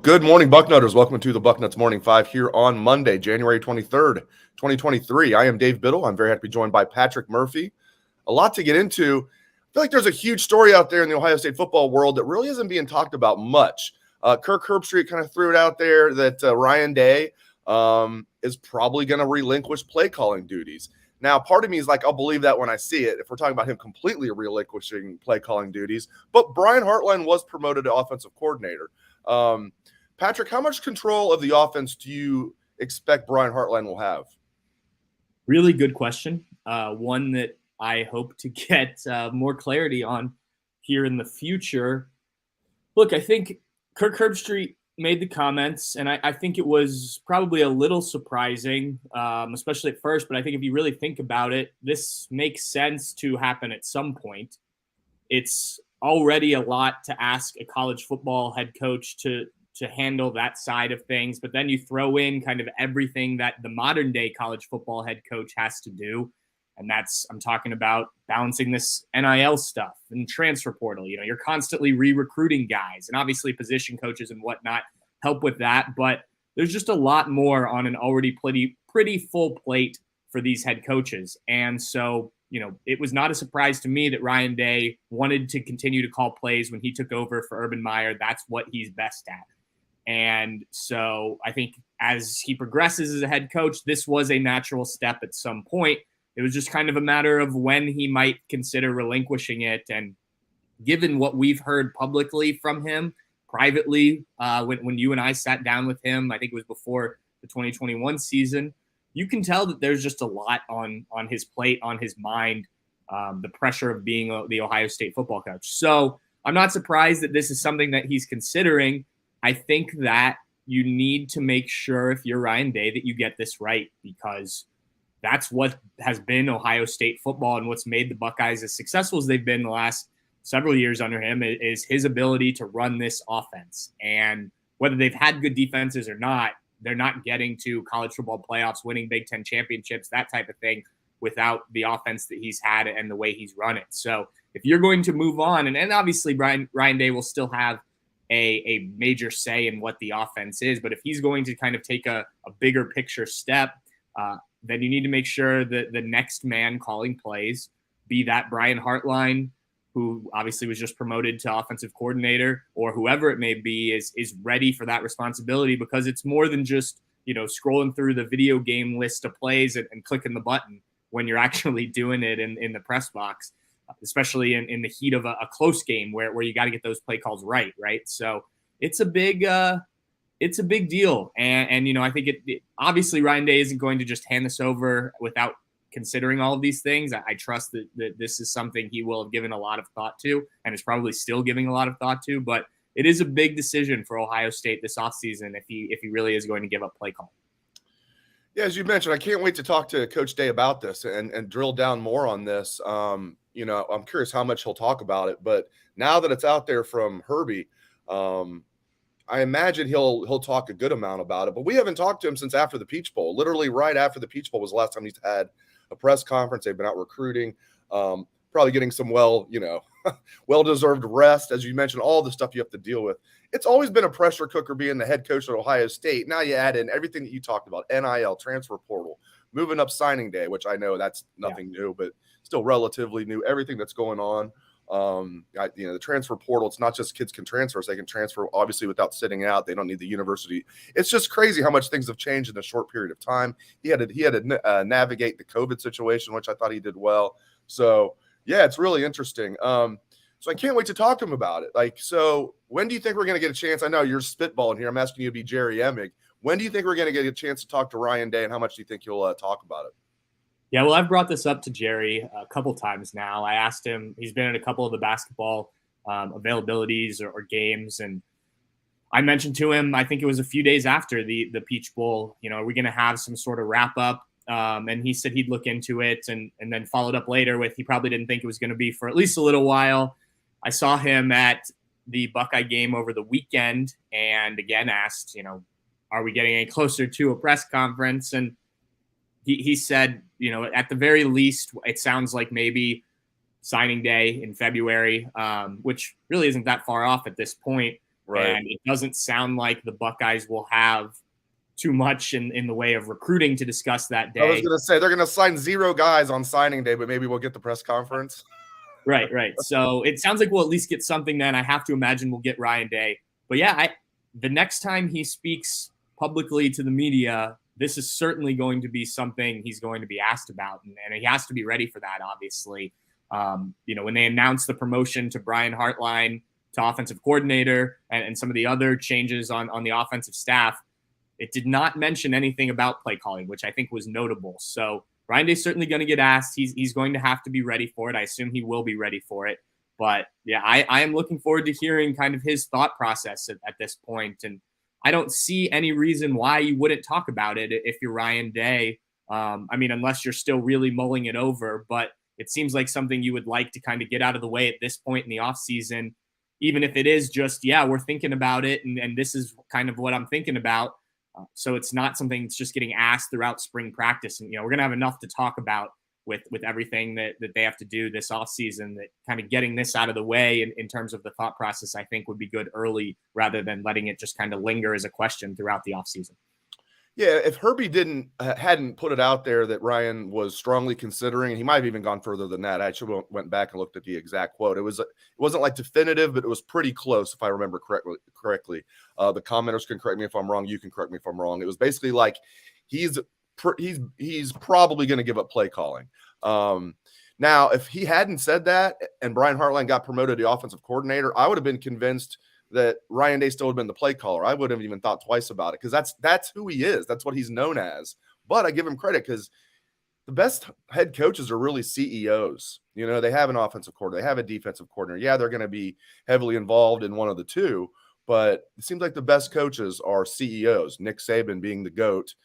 Good morning, Bucknutters. Welcome to the Bucknuts Morning 5 here on Monday, January 23rd, 2023. I am Dave Biddle. I'm very happy to be joined by Patrick Murphy. A lot to get into. I feel like there's a huge story out there in the Ohio State football world that really isn't being talked about much. Kirk Herbstreit kind of threw it out there that Ryan Day is probably going to relinquish play calling duties. Now, part of me is like, I'll believe that when I see it, if we're talking about him completely relinquishing play calling duties. But Brian Hartline was promoted to offensive coordinator. Patrick, how much control of the offense do you expect Brian Hartline will have? Really good question. One that I hope to get more clarity on here in the future. Look, I think Kirk Herbstreit made the comments, and I think it was probably a little surprising, especially at first. But I think if you really think about it, this makes sense to happen at some point. It's already a lot to ask a college football head coach to handle that side of things. But then you throw in kind of everything that the modern day college football head coach has to do. And I'm talking about balancing this NIL stuff and transfer portal. You're constantly re-recruiting guys, and obviously position coaches and whatnot help with that. But there's just a lot more on an already pretty full plate for these head coaches. And so, it was not a surprise to me that Ryan Day wanted to continue to call plays when he took over for Urban Meyer. That's what he's best at. And so I think as he progresses as a head coach, this was a natural step at some point. It was just kind of a matter of when he might consider relinquishing it. And given what we've heard publicly from him privately, when you and I sat down with him, I think it was before the 2021 season, you can tell that there's just a lot on his plate, on his mind, the pressure of being the Ohio State football coach. So I'm not surprised that this is something that he's considering. I think that you need to make sure, if you're Ryan Day, that you get this right, because that's what has been Ohio State football, and what's made the Buckeyes as successful as they've been the last several years under him is his ability to run this offense. And whether they've had good defenses or not, they're not getting to college football playoffs, winning Big Ten championships, that type of thing, without the offense that he's had and the way he's run it. So if you're going to move on, and obviously Ryan Day will still have a major say in what the offense is, but if he's going to kind of take a bigger picture step, then you need to make sure that the next man calling plays, be that Brian Hartline, who obviously was just promoted to offensive coordinator, or whoever it may be, is ready for that responsibility, because it's more than just, scrolling through the video game list of plays and clicking the button when you're actually doing it in the press box, especially in the heat of a close game where you got to get those play calls right. So it's a big deal. And I think it obviously Ryan Day isn't going to just hand this over without considering all of these things. I trust that this is something he will have given a lot of thought to, and is probably still giving a lot of thought to. But it is a big decision for Ohio State this offseason if he really is going to give up play call. Yeah, as you mentioned, I can't wait to talk to Coach Day about this and drill down more on this. I'm curious how much he'll talk about it. But now that it's out there from Herbie, I imagine he'll talk a good amount about it. But we haven't talked to him since after the Peach Bowl. Literally right after the Peach Bowl was the last time he's had a press conference. They've been out recruiting, probably getting some well-deserved rest. As you mentioned, all the stuff you have to deal with. It's always been a pressure cooker being the head coach at Ohio State. Now you add in everything that you talked about, NIL, transfer portal, moving up signing day, which I know that's nothing new, but still relatively new, everything that's going on. The transfer portal, it's not just kids can transfer, so they can transfer obviously without sitting out. They don't need the university. It's just crazy how much things have changed in a short period of time. He had to navigate the COVID situation, which I thought he did well. So yeah, it's really interesting. So I can't wait to talk to him about it. So when do you think we're going to get a chance? I know you're spitballing here. I'm asking you to be Jerry Emig. When do you think we're going to get a chance to talk to Ryan Day, and how much do you think he'll talk about it? Yeah, well, I've brought this up to Jerry a couple times now. I asked him, he's been at a couple of the basketball availabilities or games, and I mentioned to him, I think it was a few days after the Peach Bowl, are we going to have some sort of wrap up? And he said he'd look into it, and then followed up later with he probably didn't think it was going to be for at least a little while. I saw him at the Buckeye game over the weekend, and again asked, are we getting any closer to a press conference? And he said, at the very least, it sounds like maybe signing day in February, which really isn't that far off at this point. Right. And it doesn't sound like the Buckeyes will have too much in the way of recruiting to discuss that day. I was going to say they're going to sign 0 guys on signing day, but maybe we'll get the press conference. Right. So it sounds like we'll at least get something then. I have to imagine we'll get Ryan Day. But yeah, the next time he speaks publicly to the media, this is certainly going to be something he's going to be asked about. And he has to be ready for that, obviously. When they announced the promotion to Brian Hartline to offensive coordinator and some of the other changes on the offensive staff, it did not mention anything about play calling, which I think was notable. So Ryan Day's certainly going to get asked. He's going to have to be ready for it. I assume he will be ready for it. But yeah, I am looking forward to hearing kind of his thought process at this point. And I don't see any reason why you wouldn't talk about it if you're Ryan Day. Unless you're still really mulling it over. But it seems like something you would like to kind of get out of the way at this point in the offseason, even if it is just, yeah, we're thinking about it. And this is kind of what I'm thinking about. So it's not something that's just getting asked throughout spring practice. And, we're going to have enough to talk about with everything that they have to do this offseason, that kind of getting this out of the way in terms of the thought process, I think would be good early rather than letting it just kind of linger as a question throughout the offseason. Yeah, if Herbie hadn't put it out there that Ryan was strongly considering, he might have even gone further than that. I actually went back and looked at the exact quote. It wasn't like definitive, but it was pretty close, if I remember correctly. The commenters can correct me if I'm wrong. You can correct me if I'm wrong. It was basically like he's probably going to give up play calling. Now, if he hadn't said that and Brian Hartline got promoted to offensive coordinator, I would have been convinced that Ryan Day still would have been the play caller. I wouldn't have even thought twice about it because that's who he is. That's what he's known as. But I give him credit because the best head coaches are really CEOs. They have an offensive coordinator. They have a defensive coordinator. Yeah, they're going to be heavily involved in one of the two, but it seems like the best coaches are CEOs, Nick Saban being the GOAT.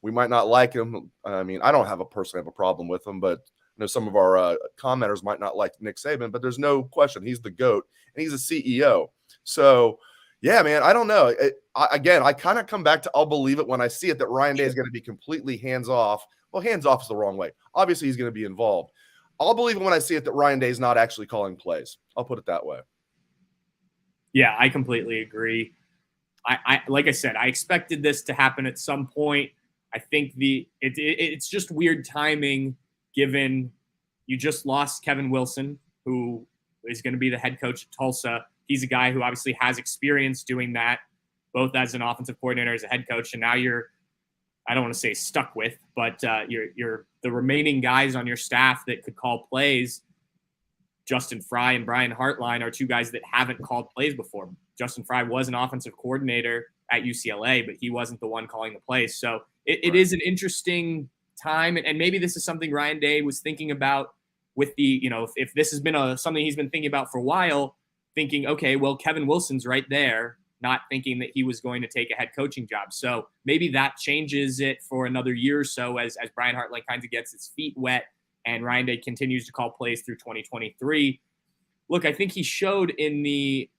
We might not like him. I don't personally have a problem with him, but some of our commenters might not like Nick Saban, but there's no question he's the GOAT and he's a CEO. So, yeah, man, I don't know. I kind of come back to I'll believe it when I see it that Ryan Day is going to be completely hands-off. Well, hands-off is the wrong way. Obviously, he's going to be involved. I'll believe it when I see it that Ryan Day is not actually calling plays. I'll put it that way. Yeah, I completely agree. I like I said, I expected this to happen at some point. I think it's just weird timing given you just lost Kevin Wilson, who is going to be the head coach at Tulsa. He's a guy who obviously has experience doing that, both as an offensive coordinator, as a head coach. And now I don't want to say stuck with, but you're the remaining guys on your staff that could call plays. Justin Fry and Brian Hartline are two guys that haven't called plays before. Justin Fry was an offensive coordinator at UCLA, but he wasn't the one calling the plays. So it is an interesting time. And maybe this is something Ryan Day was thinking about with the, if this has been something he's been thinking about for a while, thinking, okay, well, Kevin Wilson's right there, not thinking that he was going to take a head coaching job. So maybe that changes it for another year or so as Brian Hartline kind of gets his feet wet and Ryan Day continues to call plays through 2023. Look, I think he showed in the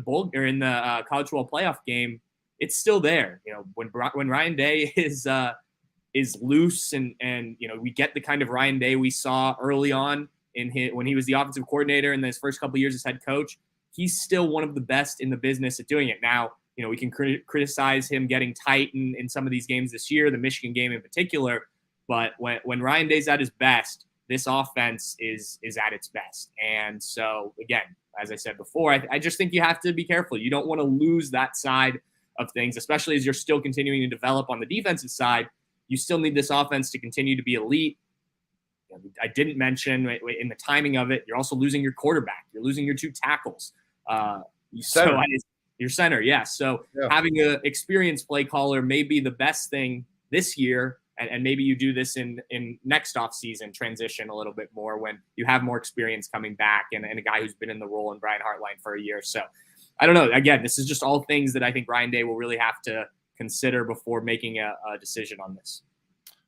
bowl or in the college football playoff game, it's still there. When Ryan Day is loose and we get the kind of Ryan Day we saw early on when he was the offensive coordinator in his first couple of years as head coach. He's still one of the best in the business at doing it. Now, we can criticize him getting tight in some of these games this year, the Michigan game in particular. But when Ryan Day's at his best, this offense is at its best. And so, again, as I said before, I just think you have to be careful. You don't want to lose that side of things, especially as you're still continuing to develop on the defensive side. You still need this offense to continue to be elite. I didn't mention in the timing of it, you're also losing your quarterback. You're losing your two tackles. Your center, yeah. So having an experienced play caller may be the best thing this year, and maybe you do this in next offseason, transition a little bit more when you have more experience coming back and a guy who's been in the role in Brian Hartline for a year. So I don't know. Again, this is just all things that I think Ryan Day will really have to consider before making a decision on this.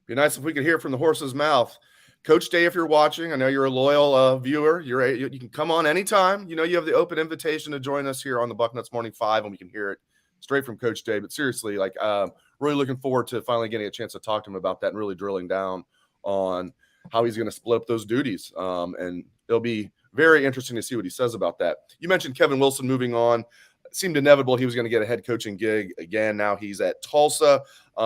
Be nice if we could hear from the horse's mouth. Coach Day, if you're watching, I know you're a loyal viewer. You can come on anytime. You have the open invitation to join us here on the Bucknuts Morning 5, and we can hear it straight from Coach Day. But seriously, really looking forward to finally getting a chance to talk to him about that and really drilling down on how he's going to split up those duties. And it'll be very interesting to see what he says about that. You mentioned Kevin Wilson moving on. seemed inevitable he was going to get a head coaching gig again. Now he's at Tulsa.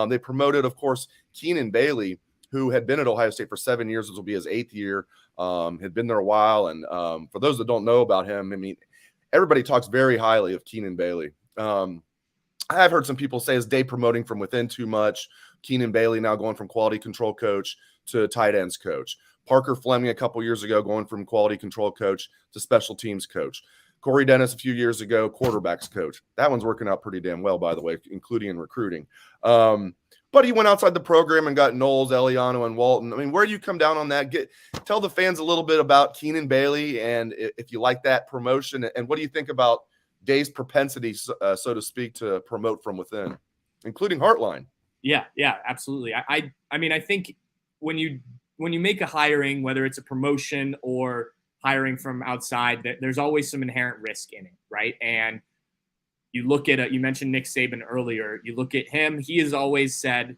They promoted, of course, Keenan Bailey, who had been at Ohio State for 7 years. This will be his 8th year. Had been there a while. And for those that don't know about him, I mean, everybody talks very highly of Keenan Bailey. I've heard some people say, is Dave promoting from within too much? Keenan Bailey now going from quality control coach to tight ends coach. Parker Fleming a couple years ago going from quality control coach to special teams coach. Corey Dennis a few years ago, quarterbacks coach. That one's working out pretty damn well, by the way, including in recruiting. But he went outside the program and got Knowles, Eliano, and Walton. I mean, where do you come down on that? Tell the fans a little bit about Keenan Bailey and if you like that promotion. And what do you think about Dave's propensity, so to speak, to promote from within, including Hartline? Yeah, absolutely. I mean, I think when you make a hiring, whether it's a promotion or hiring from outside, there's always some inherent risk in it, right? And you look at you mentioned Nick Saban earlier. You look at him; he has always said,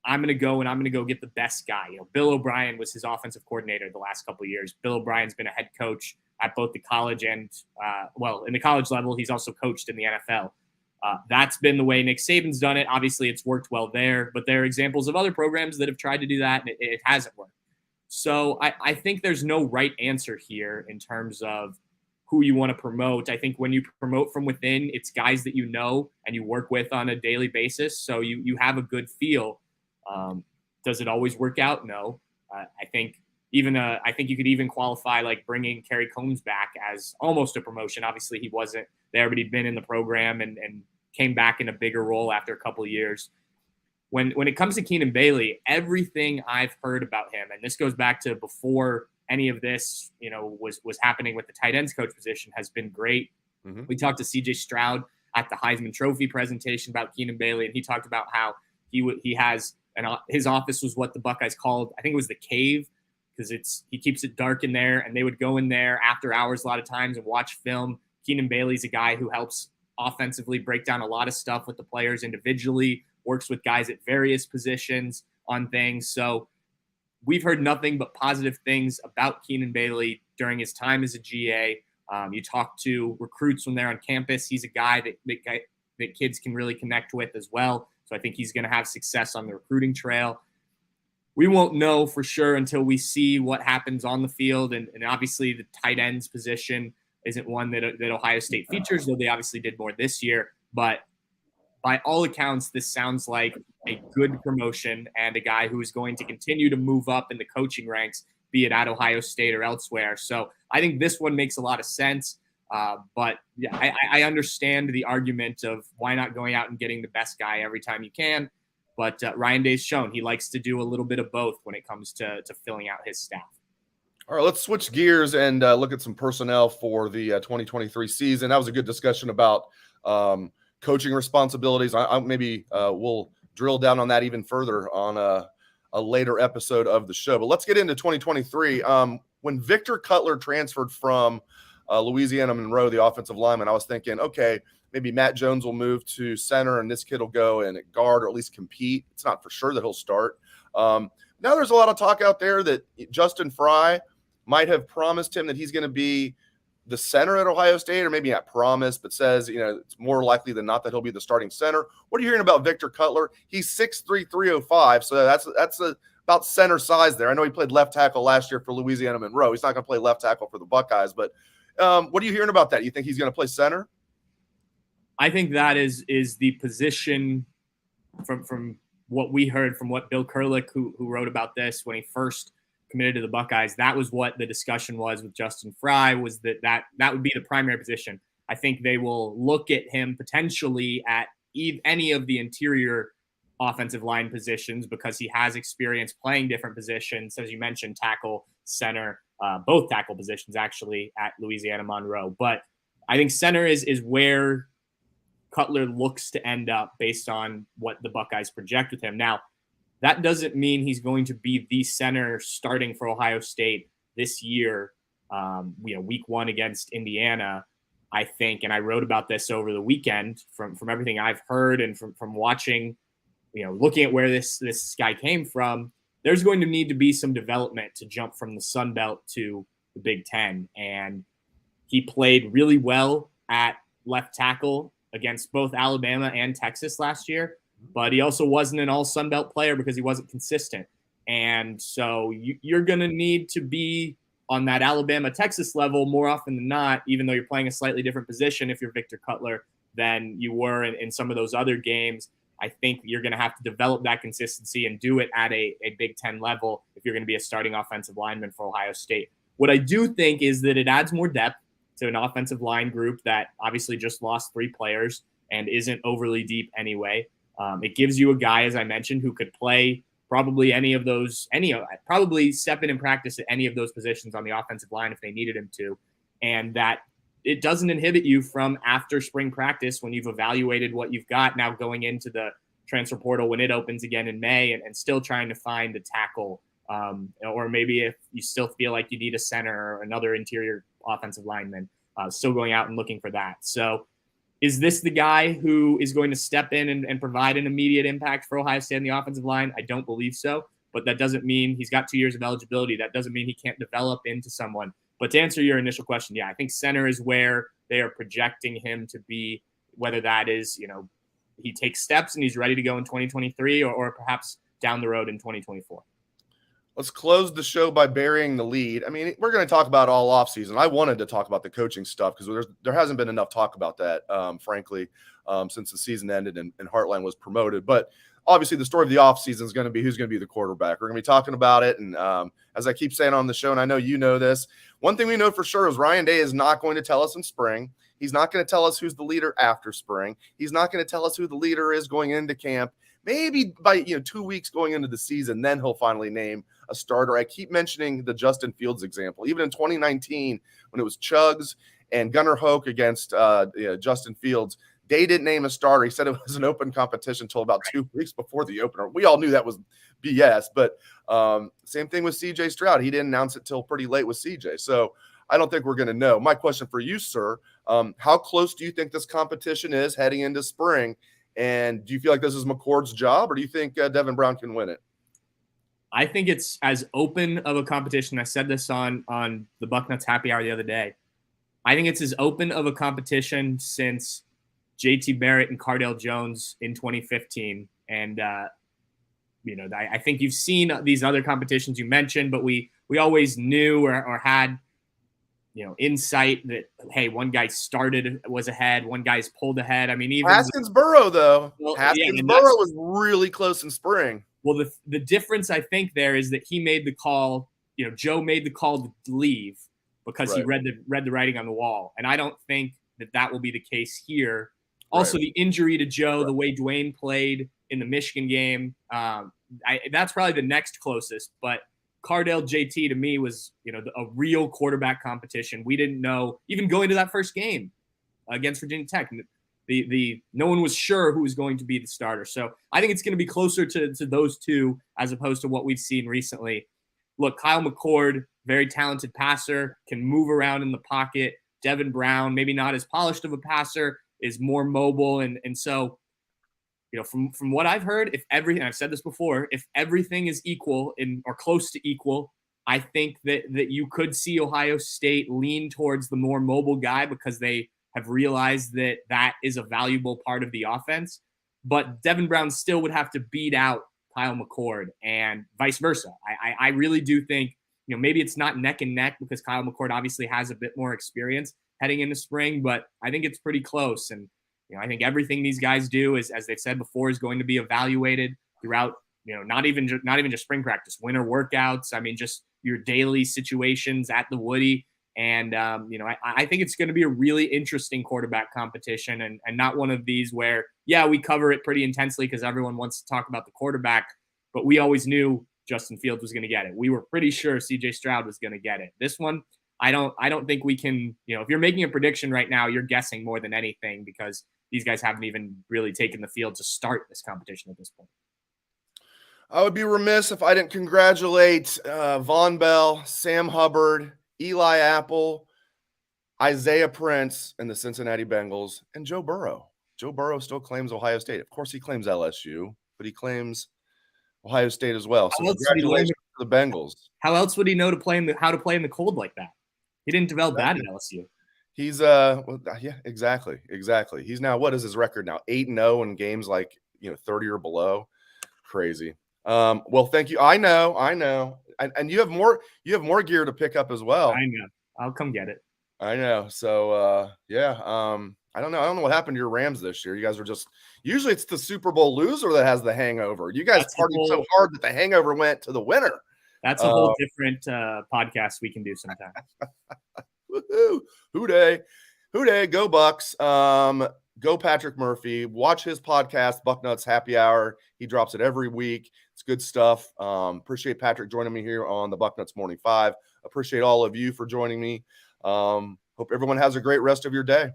"I'm going to go and I'm going to go get the best guy." You know, Bill O'Brien was his offensive coordinator the last couple of years. Bill O'Brien's been a head coach at both the college and, in the college level, he's also coached in the NFL. That's been the way Nick Saban's done it. Obviously, it's worked well there, but there are examples of other programs that have tried to do that, and it hasn't worked. So I think there's no right answer here in terms of who you want to promote. I think when you promote from within, it's guys that you know and you work with on a daily basis, so you have a good feel. Does it always work out? No. I think you could even qualify like bringing Kerry Combs back as almost a promotion. Obviously, he wasn't there, but he'd been in the program and came back in a bigger role after a couple of years. When it comes to Keenan Bailey, everything I've heard about him, and this goes back to before any of this, was happening with the tight ends coach position, has been great. Mm-hmm. We talked to CJ Stroud at the Heisman Trophy presentation about Keenan Bailey, and he talked about how he has his office was what the Buckeyes called, I think it was the cave, because he keeps it dark in there, and they would go in there after hours a lot of times and watch film. Keenan Bailey's a guy who helps offensively break down a lot of stuff with the players individually, works with guys at various positions on things. So we've heard nothing but positive things about Keenan Bailey during his time as a GA. You talk to recruits when they're on campus. He's a guy that kids can really connect with as well. So I think he's going to have success on the recruiting trail. We won't know for sure until we see what happens on the field. And obviously the tight ends position isn't one that Ohio State features, though they obviously did more this year. But by all accounts, this sounds like a good promotion and a guy who is going to continue to move up in the coaching ranks, be it at Ohio State or elsewhere. So I think this one makes a lot of sense. But yeah, I understand the argument of why not going out and getting the best guy every time you can. But Ryan Day's shown he likes to do a little bit of both when it comes to filling out his staff. All right, let's switch gears and look at some personnel for the 2023 season. That was a good discussion about coaching responsibilities. We'll drill down on that even further on a later episode of the show. But let's get into 2023. When Victor Cutler transferred from Louisiana-Monroe, the offensive lineman, I was thinking, okay, maybe Matt Jones will move to center and this kid will go and at guard or at least compete. It's not for sure that he'll start. Now there's a lot of talk out there that Justin Fry might have promised him that he's going to be the center at Ohio State, or maybe not promised, but says, it's more likely than not that he'll be the starting center. What are you hearing about Victor Cutler? He's 6'3", 305, so that's about center size there. I know he played left tackle last year for Louisiana-Monroe. He's not going to play left tackle for the Buckeyes, but what are you hearing about that? You think he's going to play center? I think that is the position from what we heard from what Bill Kurlick, who wrote about this when he first committed to the Buckeyes, that was what the discussion was with Justin Fry, was that would be the primary position. I think they will look at him potentially at any of the interior offensive line positions because he has experience playing different positions, as you mentioned, tackle, center, both tackle positions actually at Louisiana-Monroe. But I think center is where Cutler looks to end up based on what the Buckeyes project with him. Now, that doesn't mean he's going to be the center starting for Ohio State this year, week one against Indiana, I think. And I wrote about this over the weekend from everything I've heard and from watching, looking at where this guy came from. There's going to need to be some development to jump from the Sun Belt to the Big Ten. And he played really well at left tackle against both Alabama and Texas last year, but he also wasn't an all Sun Belt player because he wasn't consistent. And so you're going to need to be on that Alabama-Texas level more often than not, even though you're playing a slightly different position if you're Victor Cutler than you were in some of those other games. I think you're going to have to develop that consistency and do it at a Big Ten level if you're going to be a starting offensive lineman for Ohio State. What I do think is that it adds more depth to an offensive line group that obviously just lost 3 players and isn't overly deep anyway. It gives you a guy, as I mentioned, who could play probably probably step in and practice at any of those positions on the offensive line if they needed him to. And that it doesn't inhibit you from after spring practice when you've evaluated what you've got now going into the transfer portal when it opens again in May and still trying to find a tackle. Or maybe if you still feel like you need a center or another interior offensive lineman, still going out and looking for that. So is this the guy who is going to step in and provide an immediate impact for Ohio State on the offensive line? I don't believe so, but that doesn't mean he's got 2 years of eligibility. That doesn't mean he can't develop into someone. But to answer your initial question, yeah, I think center is where they are projecting him to be, whether that is, he takes steps and he's ready to go in 2023 or perhaps down the road in 2024. Let's close the show by burying the lead. I mean, we're going to talk about all offseason. I wanted to talk about the coaching stuff because there hasn't been enough talk about that, frankly, since the season ended and Hartline was promoted. But obviously the story of the offseason is going to be who's going to be the quarterback. We're going to be talking about it. And as I keep saying on the show, and I know you know this, one thing we know for sure is Ryan Day is not going to tell us in spring. He's not going to tell us who's the leader after spring. He's not going to tell us who the leader is going into camp. Maybe by 2 weeks going into the season, then he'll finally name a starter. I keep mentioning the Justin Fields example. Even in 2019, when it was Chugs and Gunnar Hoke against Justin Fields, Day didn't name a starter. He said it was an open competition until about 2 weeks before the opener. We all knew that was BS, but same thing with CJ Stroud. He didn't announce it till pretty late with CJ. So I don't think we're going to know. My question for you, sir, how close do you think this competition is heading into spring? And do you feel like this is McCord's job, or do you think Devin Brown can win it? I think it's as open of a competition. I said this on the Bucknuts Happy Hour the other day. I think it's as open of a competition since JT Barrett and Cardale Jones in 2015. And, I think you've seen these other competitions you mentioned, but we always knew or had, insight that, hey, one guy was ahead, one guy's pulled ahead. I mean, even Haskins-Burrow, though. Well, Haskins-Burrow was really close in spring. Well, the difference I think there is that he made the call. Joe made the call to leave because he read the writing on the wall, and I don't think that will be the case here. Also, the injury to Joe, the way Dwayne played in the Michigan game, that's probably the next closest. But Cardale JT to me was a real quarterback competition. We didn't know even going to that first game against Virginia Tech. No one was sure who was going to be the starter. So I think it's going to be closer to those two as opposed to what we've seen recently. Look, Kyle McCord, very talented passer, can move around in the pocket. Devin Brown, maybe not as polished of a passer, is more mobile. And so, from what I've heard, I've said this before, if everything is equal or close to equal, I think that you could see Ohio State lean towards the more mobile guy because they have realized that is a valuable part of the offense. But Devin Brown still would have to beat out Kyle McCord and vice versa. I really do think, maybe it's not neck and neck because Kyle McCord obviously has a bit more experience heading into spring, but I think it's pretty close. And, I think everything these guys do is, as they've said before, is going to be evaluated throughout, not even just spring practice, winter workouts. I mean, just your daily situations at the Woody. And, I think it's going to be a really interesting quarterback competition and not one of these where, we cover it pretty intensely because everyone wants to talk about the quarterback, but we always knew Justin Fields was going to get it. We were pretty sure CJ Stroud was going to get it. This one, I don't think we can, if you're making a prediction right now, you're guessing more than anything because these guys haven't even really taken the field to start this competition at this point. I would be remiss if I didn't congratulate Von Bell, Sam Hubbard, Eli Apple, Isaiah Prince, and the Cincinnati Bengals, and Joe Burrow. Joe Burrow still claims Ohio State. Of course, he claims LSU, but he claims Ohio State as well. So congratulations to the Bengals. How else would he know how to play in the cold like that? He didn't develop that at LSU. He's yeah, exactly. He's now, what is his record now? 8-0 in games like 30 or below. Crazy. Well, thank you. I know. And you have more gear to pick up as well. I know. I'll come get it. I know. So yeah. I don't know what happened to your Rams this year. You guys are just, usually it's the Super Bowl loser that has the hangover. You guys partied so hard that the hangover went to the winner. That's a whole different podcast we can do sometime. Woohoo! Hoo-day, go Bucks. Go Patrick Murphy. Watch his podcast, Bucknuts Happy Hour. He drops it every week. It's good stuff. Appreciate Patrick joining me here on the Bucknuts Morning 5. Appreciate all of you for joining me. Hope everyone has a great rest of your day.